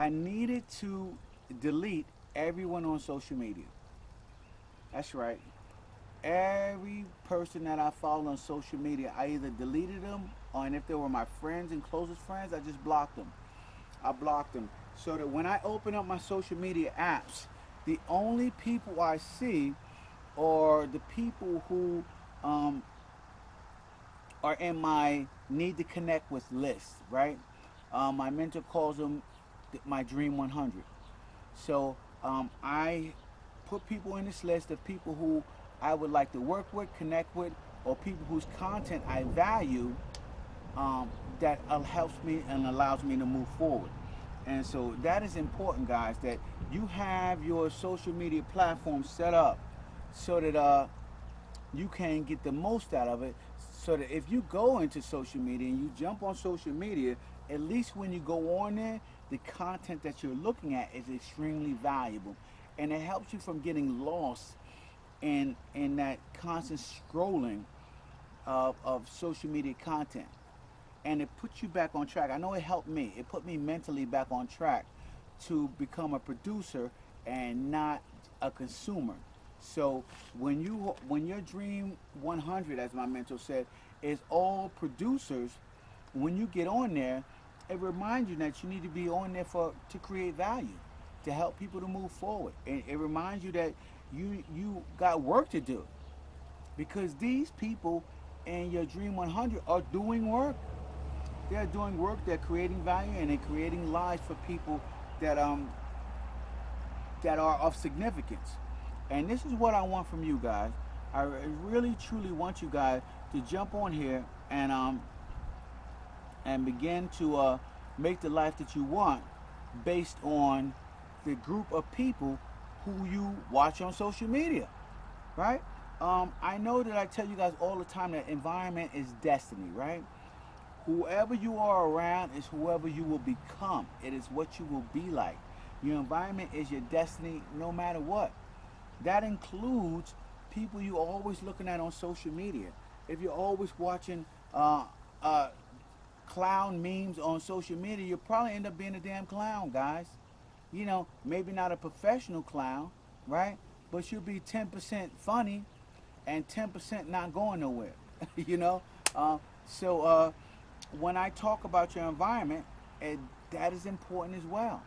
I needed to delete everyone on social media. That's right. Every person that I followed on social media, I either deleted them, or and if they were my friends and closest friends, I just blocked them. I blocked them so that when I open up my social media apps, the only people I see are the people who um, are in my need to connect with list, right? My mentor calls them my Dream 100. So I put people in this list of people who I would like to work with, connect with, or people whose content I value, that helps me and allows me to move forward. And so that is important, guys, that you have your social media platform set up so that you can get the most out of it. So that if you go into social media and you jump on social media, at least when you go on there, the content that you're looking at is extremely valuable. And it helps you from getting lost in that constant scrolling of social media content, and it puts you back on track. I know it helped me. It put me mentally back on track to become a producer and not a consumer. So when your Dream 100, as my mentor said, is all producers, when you get on there, it reminds you that you need to be on there for to create value, to help people to move forward. And it reminds you that you got work to do, because these people in your Dream 100 are doing work. They're doing work. They're creating value, and they're creating lives for people that that are of significance. And this is what I want from you guys. I really truly want you guys to jump on here and begin to make the life that you want based on the group of people who you watch on social media, right? I know that I tell you guys all the time that environment is destiny, right? Whoever you are around is whoever you will become. It is what you will be like. Your environment is your destiny no matter what. That includes people you're always looking at on social media. If you're always watching uh, clown memes on social media, you'll probably end up being a damn clown, guys. You know, maybe not a professional clown, right? But you'll be 10% funny and 10% not going nowhere, you know? Uh, so when I talk about your environment, that is important as well.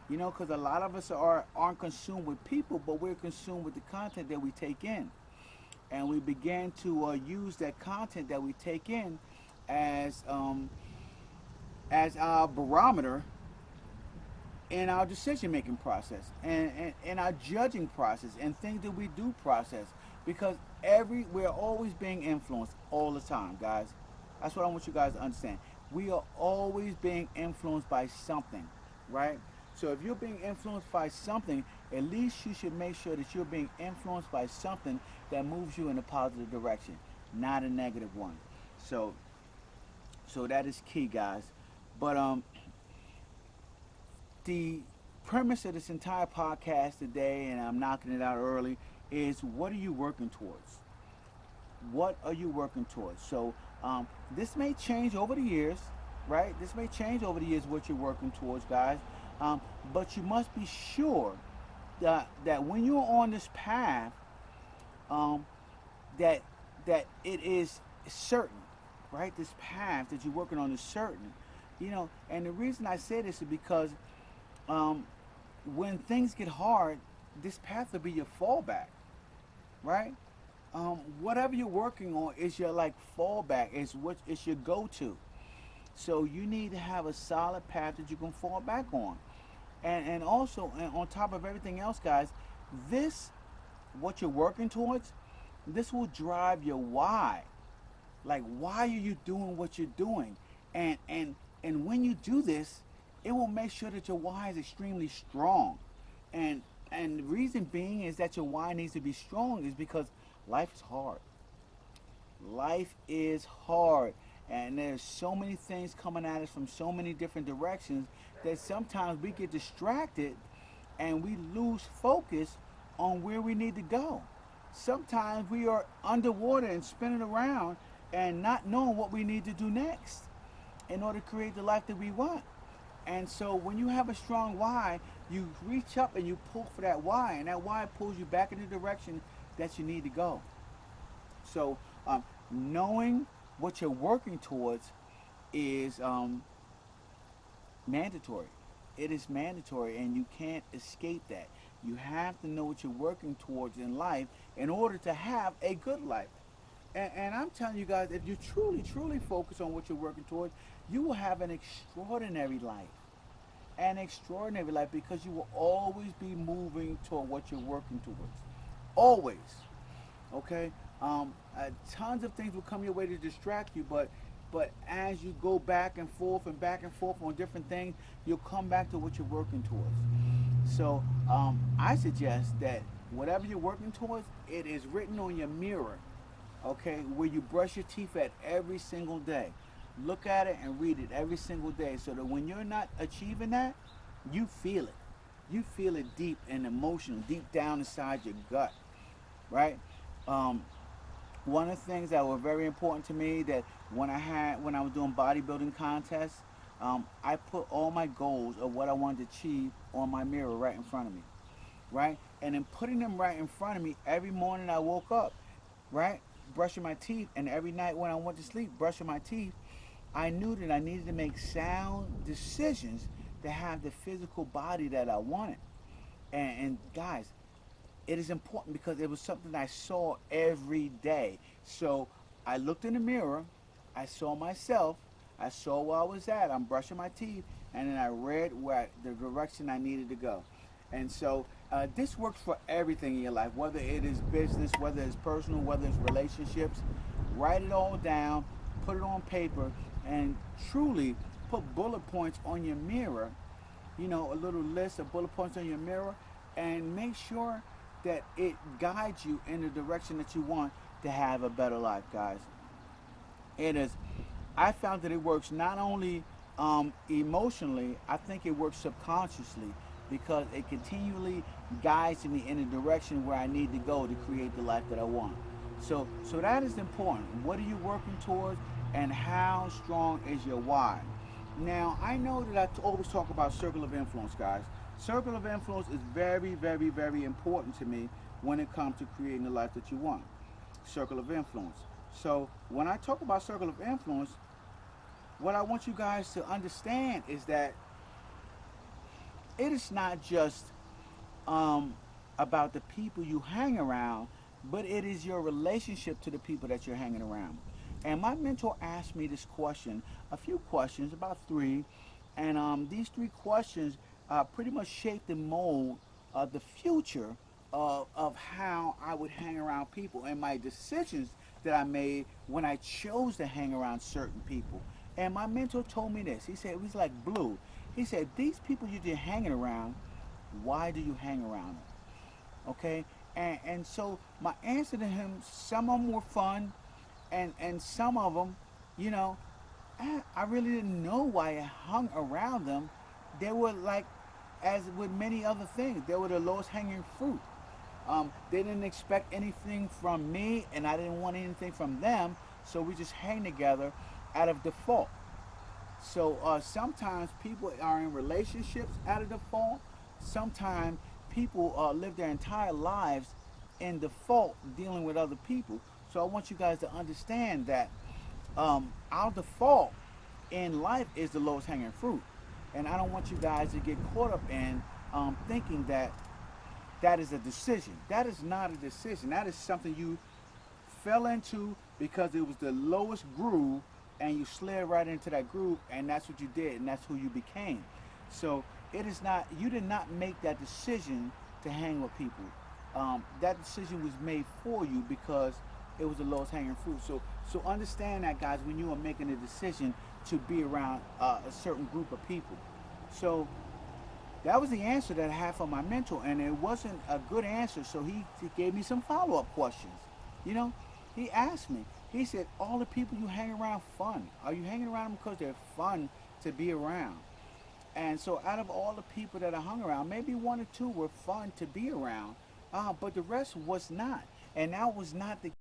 You know, because a lot of us aren't consumed with people, but we're consumed with the content that we take in. And we begin to use that content that we take in as um, as our barometer in our decision making process and our judging process and things that we do process, because we're always being influenced all the time, guys. That's what I want you guys to understand. We are always being influenced by something, right? So if you're being influenced by something, at least you should make sure that you're being influenced by something that moves you in a positive direction, not a negative one. So so that is key, guys. But the premise of this entire podcast today, and I'm knocking it out early, is what are you working towards? What are you working towards? So this may change over the years, right? This may change over the years what you're working towards, guys. But you must be sure that when you're on this path, um, that that it is certain, right? This path that you're working on is certain, you know. And the reason I say this is because um, when things get hard, this path will be your fallback, right? Whatever you're working on is your like fallback. It's your go-to. So you need to have a solid path that you can fall back on, and also and on top of everything else, guys, this what you're working towards, this will drive your why. Like, why are you doing what you're doing? And when you do this, it will make sure that your why is extremely strong. And and the reason being is that your why needs to be strong is because life is hard. Life is hard. And there's so many things coming at us from so many different directions that sometimes we get distracted and we lose focus on where we need to go. Sometimes we are underwater and spinning around and not knowing what we need to do next in order to create the life that we want. And so when you have a strong why, you reach up and you pull for that why, and that why pulls you back in the direction that you need to go. So knowing what you're working towards is mandatory. It is mandatory, and you can't escape that. You have to know what you're working towards in life in order to have a good life. And I'm telling you guys, if you truly, truly focus on what you're working towards, you will have an extraordinary life. An extraordinary life, because you will always be moving toward what you're working towards. Always. Okay? Tons of things will come your way to distract you, but as you go back and forth on different things, you'll come back to what you're working towards. So I suggest that whatever you're working towards, it is written on your mirror, okay, where you brush your teeth at every single day. Look at it and read it every single day, so that when you're not achieving that, you feel it. You feel it deep and emotional, deep down inside your gut, right? Um, One of the things that were very important to me, that when I was doing bodybuilding contests, I put all my goals of what I wanted to achieve on my mirror right in front of me, right? And in putting them right in front of me, every morning I woke up, right, brushing my teeth, and every night when I went to sleep, brushing my teeth, I knew that I needed to make sound decisions to have the physical body that I wanted. And guys, it is important because it was something I saw every day. So I looked in the mirror, I saw myself, I saw where I was at. I'm brushing my teeth, and then I read the direction I needed to go. And so this works for everything in your life, whether it is business, whether it's personal, whether it's relationships. Write it all down, put it on paper, and truly put bullet points on your mirror, a little list of bullet points on your mirror, and make sure that it guides you in the direction that you want to have a better life, guys. It is, I found that it works not only emotionally, I think it works subconsciously, because it continually guides me in the direction where I need to go to create the life that I want. So that is important. What are you working towards, and how strong is your why? Now, I know that always talk about circle of influence, guys. Circle of influence is very, very, very important to me when it comes to creating the life that you want. Circle of influence. So when I talk about circle of influence, what I want you guys to understand is that it is not just um, about the people you hang around, but it is your relationship to the people that you're hanging around. And my mentor asked me this question, a few questions, about three, and these three questions pretty much shaped and mold the future of how I would hang around people, and my decisions that I made when I chose to hang around certain people. And my mentor told me this. He said, it was like Blue. He said, these people you're hanging around, why do you hang around them? Okay? And so my answer to him, some of them were fun, and some of them, you know, I really didn't know why I hung around them. They were like, as with many other things, they were the lowest hanging fruit. They didn't expect anything from me, and I didn't want anything from them, so we just hang together out of default. So sometimes people are in relationships out of default. Sometimes people live their entire lives in default dealing with other people. So I want you guys to understand that our default in life is the lowest hanging fruit. And I don't want you guys to get caught up in thinking that that is a decision. That is not a decision. That is something you fell into because it was the lowest groove, and you slid right into that groove, and that's what you did, and that's who you became. So it is not, you did not make that decision to hang with people. That decision was made for you because it was the lowest hanging fruit. So understand that, guys, when you are making a decision to be around a certain group of people. So that was the answer that I had for my mentor, and it wasn't a good answer. So he gave me some follow-up questions. You know, he asked me. He said, "All the people you hang around, fun. Are you hanging around them because they're fun to be around?" And so, out of all the people that I hung around, maybe one or two were fun to be around, but the rest was not. And that was not the